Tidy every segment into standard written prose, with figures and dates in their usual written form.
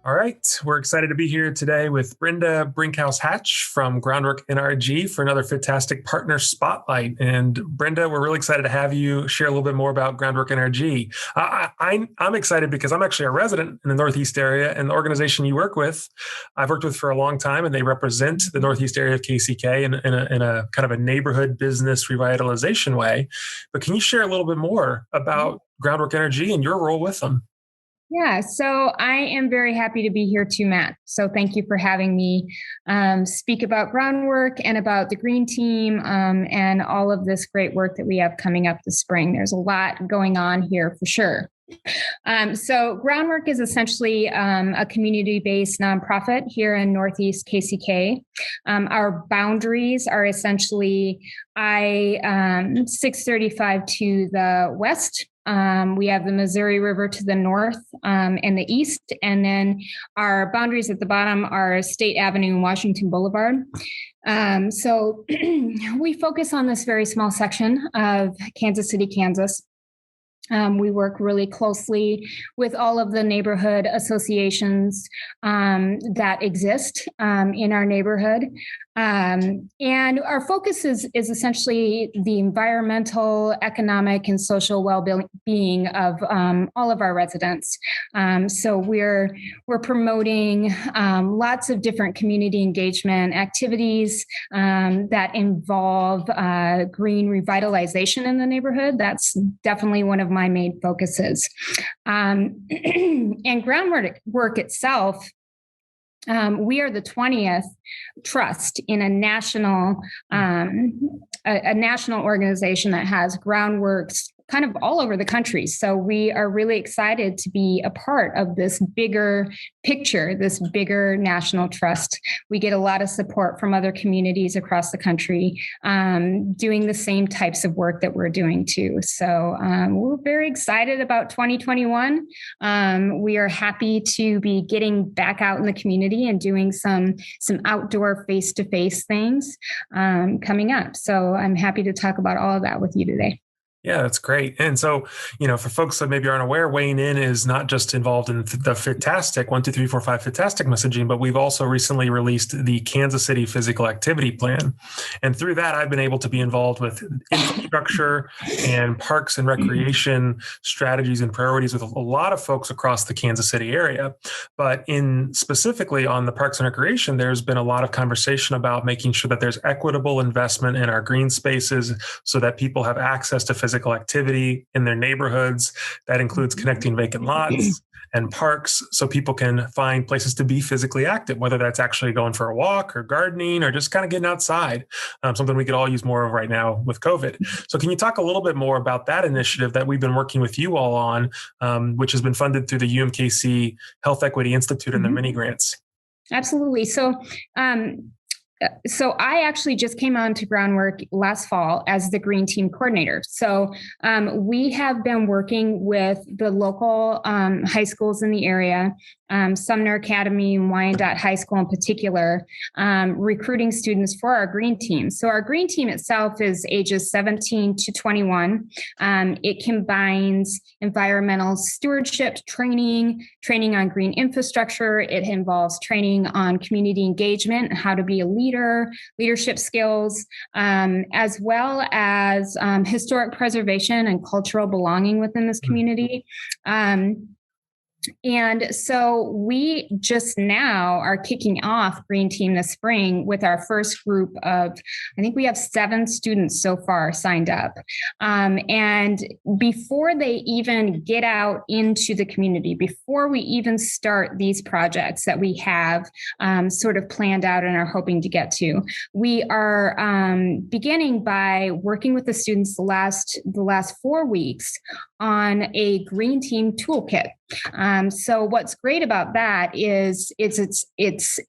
All right, we're excited to be here today with Brenda Brinkhous-Hatch from Groundwork NRG for another Fit-Tastic Partner Spotlight. And Brenda, we're really excited to have you share a little bit more about Groundwork NRG. I'm excited because I'm actually a resident in the Northeast area, and the organization you work with, I've worked with for a long time, and they represent the Northeast area of KCK in a kind of a neighborhood business revitalization way. But can you share a little bit more about Groundwork NRG and your role with them? Yeah, so I am very happy to be here too, Matt. So thank you for having me speak about Groundwork and about the Green Team and all of this great work that we have coming up this spring. There's a lot going on here for sure. So Groundwork is essentially a community-based nonprofit here in Northeast KCK. Our boundaries are essentially I-635 to the west. We have the Missouri River to the north and the east, and then our boundaries at the bottom are State Avenue and Washington Boulevard. So we focus on this very small section of Kansas City, Kansas. We work really closely with all of the neighborhood associations that exist in our neighborhood. And our focus is essentially the environmental, economic, and social well-being of all of our residents. So we're promoting lots of different community engagement activities that involve green revitalization in the neighborhood. That's definitely one of my main focuses. And Groundwork itself, we are the 20th trust in a national organization that has groundworks kind of all over the country. So we are really excited to be a part of this bigger picture, this bigger national trust. We get a lot of support from other communities across the country doing the same types of work that we're doing too. So we're very excited about 2021. We are happy to be getting back out in the community and doing some outdoor face-to-face things coming up. So I'm happy to talk about all of that with you today. Yeah, that's great. And so, for folks that maybe aren't aware, weighing in is not just involved in the Fit-Tastic 1, 2, 3, 4, 5 Fit-Tastic messaging, but we've also recently released the Kansas City Physical Activity Plan. And through that, I've been able to be involved with infrastructure and parks and recreation strategies and priorities with a lot of folks across the Kansas City area. But specifically on the parks and recreation, there's been a lot of conversation about making sure that there's equitable investment in our green spaces so that people have access to physical activity in their neighborhoods. That includes connecting vacant lots and parks so people can find places to be physically active, whether that's actually going for a walk or gardening or just kind of getting outside, something we could all use more of right now with COVID. So can you talk a little bit more about that initiative that we've been working with you all on, which has been funded through the UMKC Health Equity Institute and their mini grants? Absolutely. So I actually just came on to Groundwork last fall as the Green Team Coordinator. So we have been working with the local high schools in the area, Sumner Academy and Wyandotte High School in particular, recruiting students for our Green Team. So our Green Team itself is ages 17 to 21. It combines environmental stewardship training on green infrastructure. It involves training on community engagement and how to be a leadership skills, as well as historic preservation and cultural belonging within this community. And so we just now are kicking off Green Team this spring with our first group of, I think we have 7 students so far signed up. And before they even get out into the community, before we even start these projects that we have sort of planned out and are hoping to get to, we are beginning by working with the students the last 4 weeks on a Green Team toolkit. So what's great about that is it's a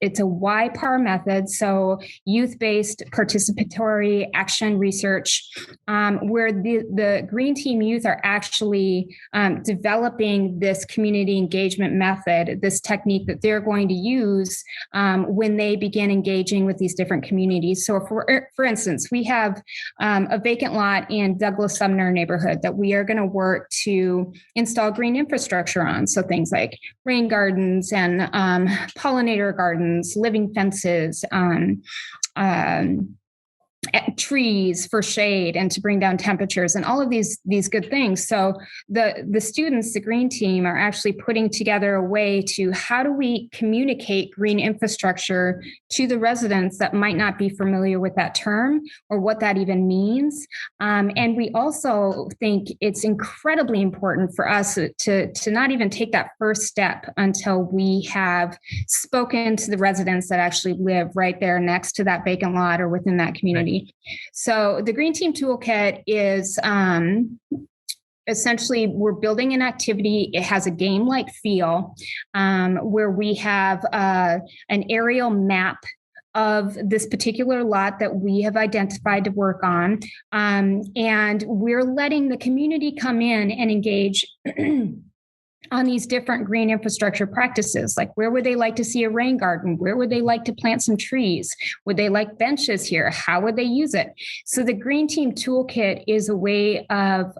YPAR method, so youth-based participatory action research, where the Green Team youth are actually developing this community engagement method, this technique that they're going to use when they begin engaging with these different communities. So for instance, we have a vacant lot in Douglas Sumner neighborhood that we are going to work to install green infrastructure on. So things like rain gardens and pollinator gardens, living fences, trees for shade and to bring down temperatures and all of these good things. So the students, the green team, are actually putting together a way to how do we communicate green infrastructure to the residents that might not be familiar with that term or what that even means. And we also think it's incredibly important for us to not even take that first step until we have spoken to the residents that actually live right there next to that vacant lot or within that community. So the Green Team Toolkit is essentially we're building an activity. It has a game-like feel where we have an aerial map of this particular lot that we have identified to work on. And we're letting the community come in and engage on these different green infrastructure practices, like where would they like to see a rain garden? Where would they like to plant some trees? Would they like benches here? How would they use it? So the Green Team Toolkit is a way of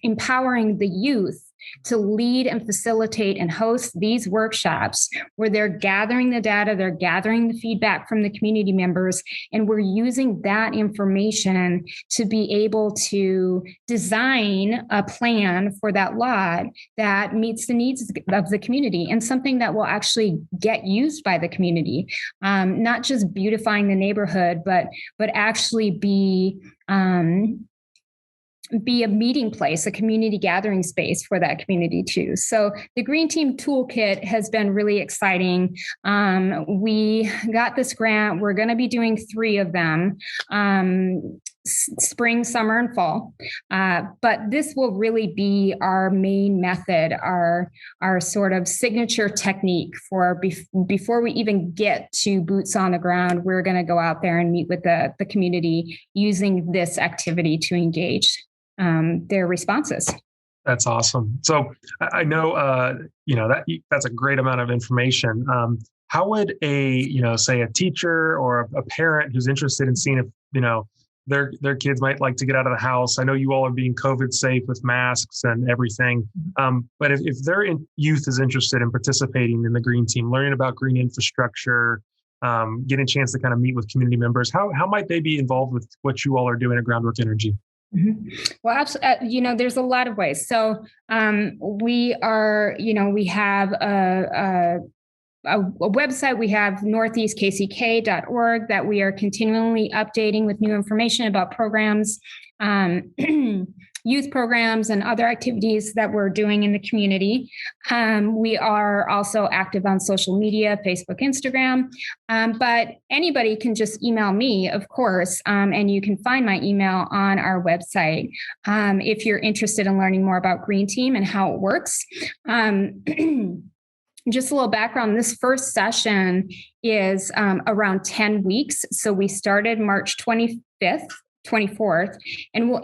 empowering the youth to lead and facilitate and host these workshops where they're gathering the data, they're gathering the feedback from the community members, and we're using that information to be able to design a plan for that lot that meets the needs of the community and something that will actually get used by the community, not just beautifying the neighborhood, but actually be a meeting place, a community gathering space for that community too. So the Green Team Toolkit has been really exciting. We got this grant. We're going to be doing 3 of them, spring, summer, and fall. But this will really be our main method, our sort of signature technique for before we even get to boots on the ground. We're going to go out there and meet with the community using this activity to engage their responses. That's awesome. So I know, that's a great amount of information. How would say a teacher or a parent who's interested in seeing if, their kids might like to get out of the house? I know you all are being COVID safe with masks and everything. But if their youth is interested in participating in the Green Team, learning about green infrastructure, getting a chance to kind of meet with community members, how might they be involved with what you all are doing at Groundwork NRG? Mm-hmm. Well, absolutely. There's a lot of ways. So we are, we have a website. We have northeastkck.org that we are continually updating with new information about programs, youth programs, and other activities that we're doing in the community. We are also active on social media, Facebook, Instagram, but anybody can just email me, of course, and you can find my email on our website if you're interested in learning more about Green Team and how it works. Just a little background, this first session is around 10 weeks. So we started March 25th, 24th, and we'll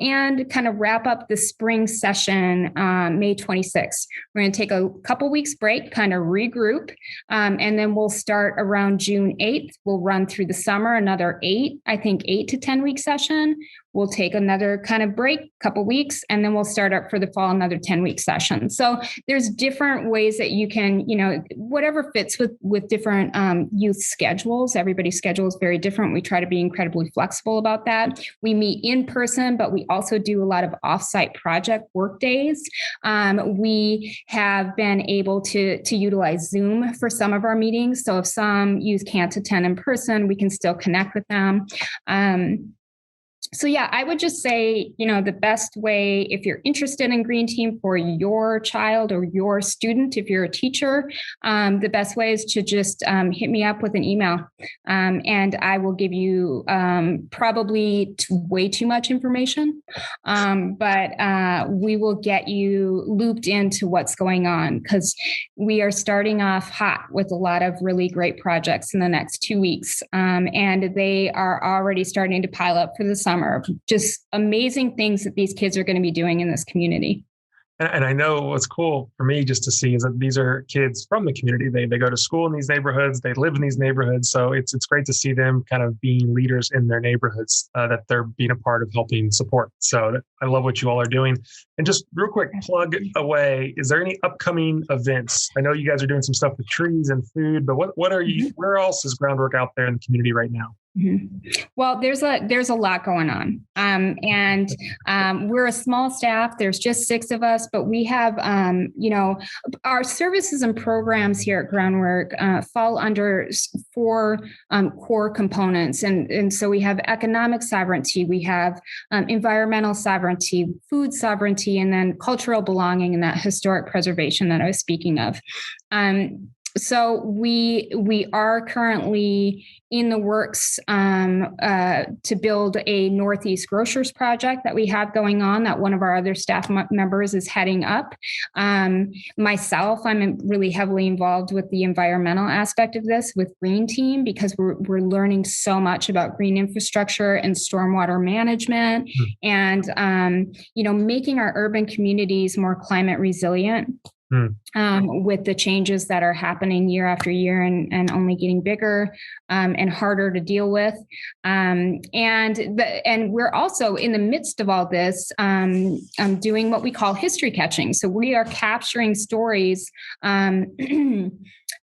wrap up the spring session May 26th. We're going to take a couple weeks break, kind of regroup, and then we'll start around June 8th. We'll run through the summer, another 8 to 10 week session. We'll take another kind of break, couple weeks, and then we'll start up for the fall, another 10-week session. So there's different ways that you can, whatever fits with different youth schedules. Everybody's schedule is very different. We try to be incredibly flexible about that. We meet in person, but we also do a lot of offsite project work days. We have been able to utilize Zoom for some of our meetings. So if some youth can't attend in person, we can still connect with them. So yeah, I would just say, the best way, if you're interested in Green Team for your child or your student, if you're a teacher, the best way is to just hit me up with an email, and I will give you probably way too much information, but we will get you looped into what's going on, because we are starting off hot with a lot of really great projects in the next 2 weeks, and they are already starting to pile up for the summer. Just amazing things that these kids are going to be doing in this community. And I know what's cool for me just to see is that these are kids from the community. They go to school in these neighborhoods. They live in these neighborhoods. So it's great to see them kind of being leaders in their neighborhoods, that they're being a part of helping support. So I love what you all are doing. And just real quick, plug away. Is there any upcoming events? I know you guys are doing some stuff with trees and food, but what are you? Where else is Groundwork out there in the community right now? Well, there's a lot going on. And we're a small staff. There's just 6 of us, but we have, our services and programs here at Groundwork fall under 4 core components. And so we have economic sovereignty, we have environmental sovereignty, food sovereignty, and then cultural belonging and that historic preservation that I was speaking of. So we are currently in the works to build a Northeast Grocers project that we have going on that one of our other staff members is heading up. Myself, I'm really heavily involved with the environmental aspect of this with Green Team because we're learning so much about green infrastructure and stormwater management and making our urban communities more climate resilient. With the changes that are happening year after year and only getting bigger and harder to deal with. And we're also in the midst of all this doing what we call history catching. So we are capturing stories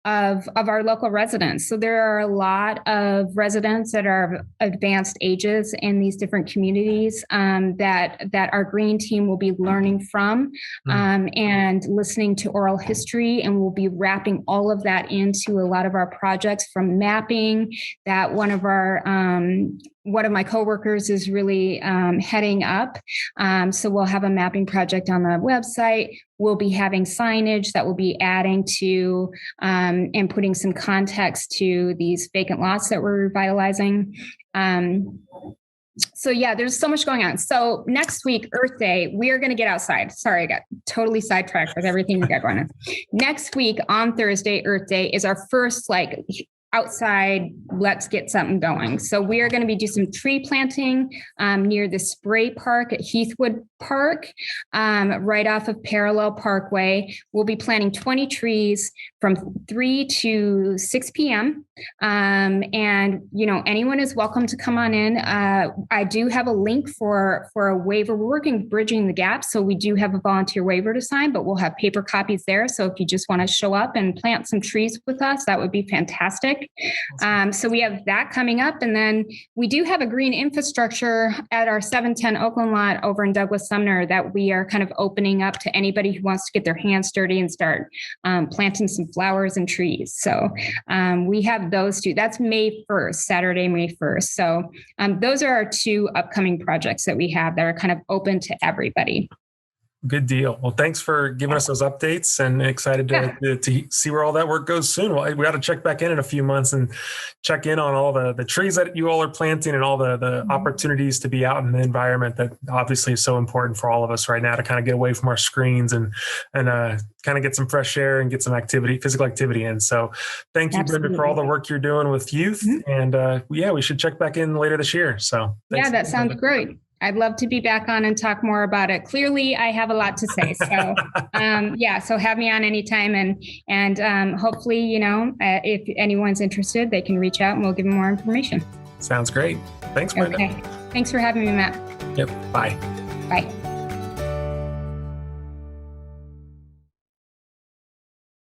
of our local residents. So there are a lot of residents that are of advanced ages in these different communities that our Green Team will be learning from and listening to oral history, and we'll be wrapping all of that into a lot of our projects from mapping that one of my coworkers is really heading up. So we'll have a mapping project on the website. We'll be having signage that will be adding to and putting some context to these vacant lots that we're revitalizing. So yeah, there's so much going on. So next week, Earth Day, we are going to get outside. Sorry, I got totally sidetracked with everything we got going on. Next week on Thursday, Earth Day is our first outside, let's get something going. So we are going to be doing some tree planting near the Spray Park at Heathwood Park, right off of Parallel Parkway. We'll be planting 20 trees from 3 to 6 p.m. And, anyone is welcome to come on in. I do have a link for a waiver. We're working Bridging the Gap. So we do have a volunteer waiver to sign, but we'll have paper copies there. So if you just want to show up and plant some trees with us, that would be fantastic. So we have that coming up. And then we do have a green infrastructure at our 710 Oakland lot over in Douglas Sumner that we are kind of opening up to anybody who wants to get their hands dirty and start planting some flowers and trees. So we have those 2. That's May 1st, Saturday, May 1st. So those are our 2 upcoming projects that we have that are kind of open to everybody. Good deal. Well, thanks for giving us those updates, and excited to see where all that work goes soon. Well, we got to check back in a few months and check in on all the trees that you all are planting and all the opportunities to be out in the environment that obviously is so important for all of us right now to kind of get away from our screens and kind of get some fresh air and get some physical activity in. So thank you, Absolutely. Brenda, for all the work you're doing with youth. And we should check back in later this year. So thanks. That sounds great. I'd love to be back on and talk more about it. Clearly, I have a lot to say. So, so have me on anytime. And hopefully, if anyone's interested, they can reach out and we'll give them more information. Sounds great. Thanks, Brenda. Okay. Thanks for having me, Matt. Yep. Bye. Bye.